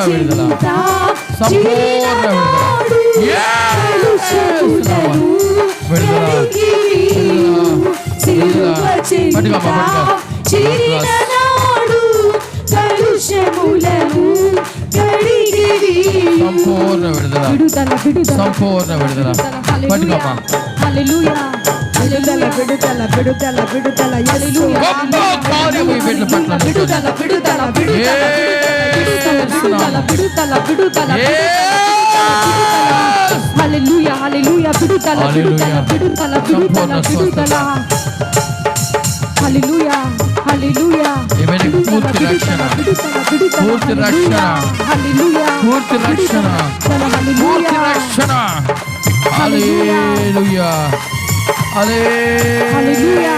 విడుదల, సంపూర్ణ విడుదల, సంపూర్ణ విడుదల, సంపూర్ణ విడుదల. పట్టుకోమా. హల్లెలూయా, విడుదల విడుదల విడుదల విడుదల, గొప్ప కార్యము ఈ బిడ్డల పట్ల విడుదల విడుదల విడుదల విడుదల విడుదల. హల్లెలూయా, హల్లెలూయా, విడుదల విడుదల విడుదల విడుదల విడుదల. హల్లెలూయా, హల్లెలూయా, పూర్తి రక్షణ, పూర్తి రక్షణ, హల్లెలూయా, పూర్తి రక్షణ, పూర్తి రక్షణ. హల్లెలూయా, హల్లెలూయా,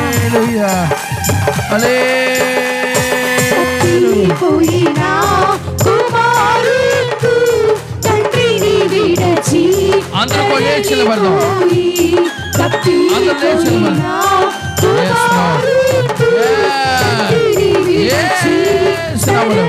పోయినా కుమారుడు తండ్రిని విడచి అందరూ లేచి నిలబడదాం. అందరూ లేచి నిలబడదాం.